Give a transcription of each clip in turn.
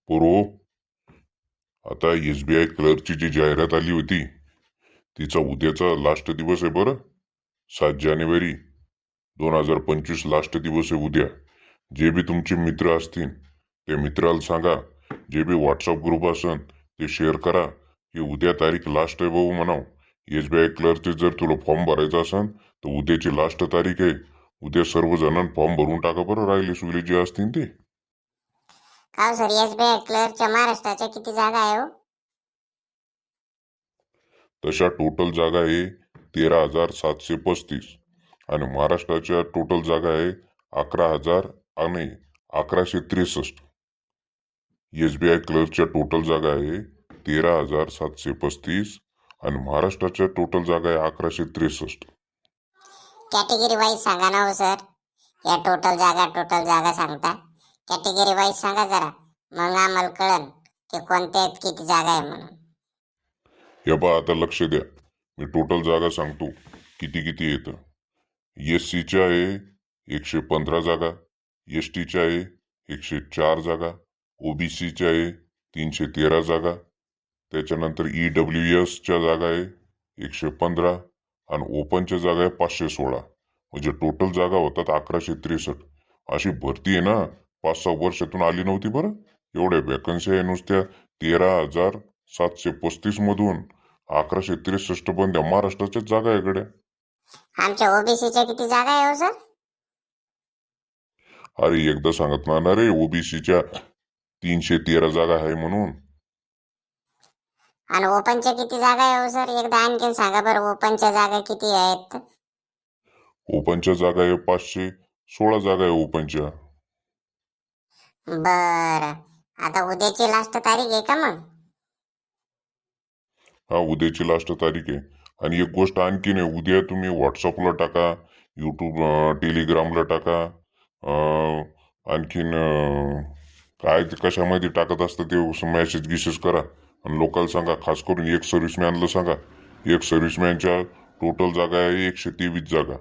पोरो, आता SBI क्लर्कची जी जाहिरात आली होती तिचा उद्याचा लास्ट दिवस आहे बरं. 7 जानेवारी 2025 लास्ट दिवस आहे उद्या. जे बी तुमचे मित्र असतील त्या मित्राला सांगा, जे बी व्हॉट्सअप ग्रुप असन ते शेअर करा की उद्या तारीख लास्ट आहे भाऊ म्हणाव. SBI क्लर्कचे जर तुला फॉर्म भरायचा असन तर उद्याची लास्ट तारीख आहे. उद्या सर्वजणांना फॉर्म भरून टाका बरं, राहिले सुले जे असतील ते. का सर, SBI क्लर्कच्या महाराष्ट्राच्या किती जागा आहे हो? तशा टोटल जागा आहे 13,735 आणि महाराष्ट्राच्या टोटल जागा आहे 11,1163. SBI क्लर्कच्या टोटल जागा आहे 13,735 आणि महाराष्ट्राच्या टोटल जागा आहे 1163. कॅटेगरी वाईज सांगा ना हो सर. या टोटल जागा सांगता, कॅटेगरी वाईज सांगा जरा, मग आम्हाला कळन की कोणत्यात किती जागा आहे म्हणून. हे बा, आता लक्ष द्या, मी टोटल जागा सांगतो किती किती येतं. SCच्या आहे 115 जागा, STच्या आहे 104 जागा, OBCच्या आहे 313 जागा, त्याच्यानंतर EWSच्या जागा आहे 115 आणि ओपनच्या जागा आहे 516. म्हणजे टोटल जागा होतात 1163. अशी भरती आहे ना 5-6 वर्षातून आली नव्हती बरं. एवढ्या वॅकन्सी आहे नुसत्या 13,735 मधून 1163 पण त्या महाराष्ट्राच्याच जागा आहे गड्या. आमच्या OBCच्या किती जागा आहे हो सर? अरे एकदा सांगत ना रे, OBCच्या 313 जागा आहे म्हणून. आणि ओपनच्या किती जागा आहे हो सर? एकदा आणखीन सांगा बरं, ओपनच्या जागा किती आहेत? ओपनच्या जागा आहे 516 जागा आहे ओपनच्या. बर, आता उद्याची लास्ट तारीख आहे का मग? हा, उद्याची लास्ट तारीख आहे. आणि एक गोष्ट आणखीन आहे, उद्या तुम्ही व्हॉट्सअपला टाका, यूट्यूब टेलिग्रामला टाका, आणखीन काय कशामध्ये टाकत असतं ते मॅसेज गिसेस करा आणि लोकांना सांगा. खास करून एक सर्व्हिसमॅनला सांगा. एक सर्व्हिसमॅनच्या टोटल जागा आहे 123 जागा.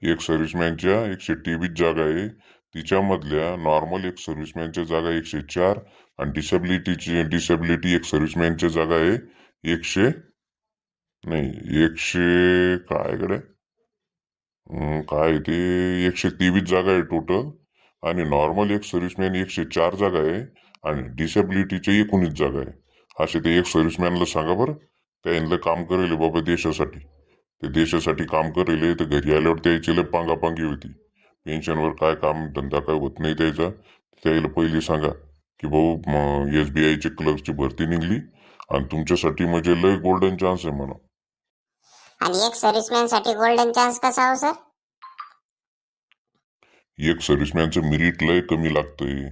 एक सर्व्हिसमॅनच्या 123 जागा आहे. तिच्यामधल्या नॉर्मल एक सर्व्हिसमॅनच्या जागा 104 आणि डिसेबिलिटी एक सर्व्हिसमॅनच्या जागा आहे 100 काय कडे काय ते 123 जागा आहे टोटल. आणि नॉर्मल एक सर्व्हिसमॅन 104 जागा आहे आणि डिसेबिलिटीच्या 19 जागा आहे. असे ते एक सर्व्हिसमॅनला सांगा बरं. त्यांना काम करेल बाबा देशासाठी. ते देशासाठी काम करेल तर घरी आल्यावर त्याची लय पांगापांगी होती. पेन्शनवर काय काम धंदा काय होत नाही त्याचा. त्याला पहिले सांगा की भाऊ SBIची क्लर्कची भरती निघली आणि तुमच्यासाठी म्हणजे लय गोल्डन चान्स आहे म्हणा. आणि एक सर्व्हिसमॅन साठी गोल्डन चान्स कसा हो सर? एक सर्व्हिसमॅनचं मेरिट लय कमी लागतंय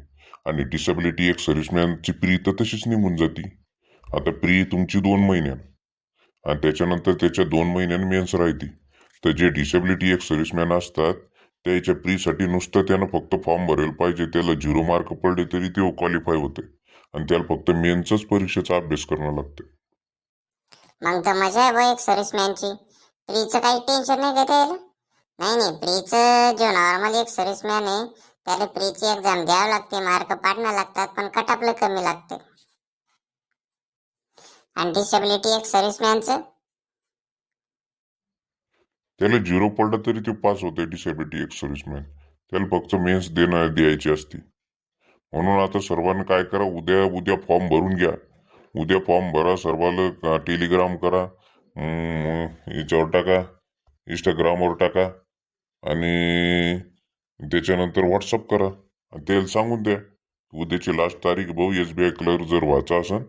आणि डिसेबिलिटी एक सर्व्हिसमॅनची प्री तर तशीच निघून जाती. आता प्री तुमची 2 महिन्यानं आणि त्याच्यानंतर त्याच्या 2 महिन्यानं मेन्स राहते. तर जे डिसेबिलिटी एक सर्व्हिसमॅन असतात त्याच्या प्रीसाठी नुसतं त्यानं फक्त फॉर्म भरायला पाहिजे. त्याला 0 मार्क पडले तरी ते क्वालिफाय होते आणि त्याला फक्त मेन्सच परीक्षेचा अभ्यास करणं लागते. मग तर मजा आहे बा एक सर्व्हिसमॅनची. प्रीचं काही टेन्शन नाही घेता यायला. नाही, प्रीचं जो नॉर्मल एक सर्व्हिसमॅन आहे त्याला प्रीची एक्झाम द्यावं लागते, मार्क पाडणं लागतात, पण कट ऑफ कमी लागते. आणि डिसेबिलिटी एक सर्व्हिसमॅनचं त्याला 0 पडलं तरी ते पास होते. डिसेबिलिटी एक सर्व्हिसमॅन त्याला फक्त मेन्स द्यायची असते. म्हणून आता सर्वांना काय करा, उद्या फॉर्म भरून घ्या. उद्या फॉर्म भरा, सर्वांना टेलिग्राम करा, याच्यावर टाका, इंस्टाग्रामवर टाका आणि त्याच्यानंतर व्हॉट्सअप करा. त्याला सांगून द्या उद्याची लास्ट तारीख भाऊ. SBI क्लर्क जर व्हायचा असेल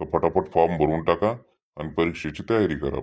तर फटाफट फॉर्म भरून टाका आणि परीक्षेची तयारी करा.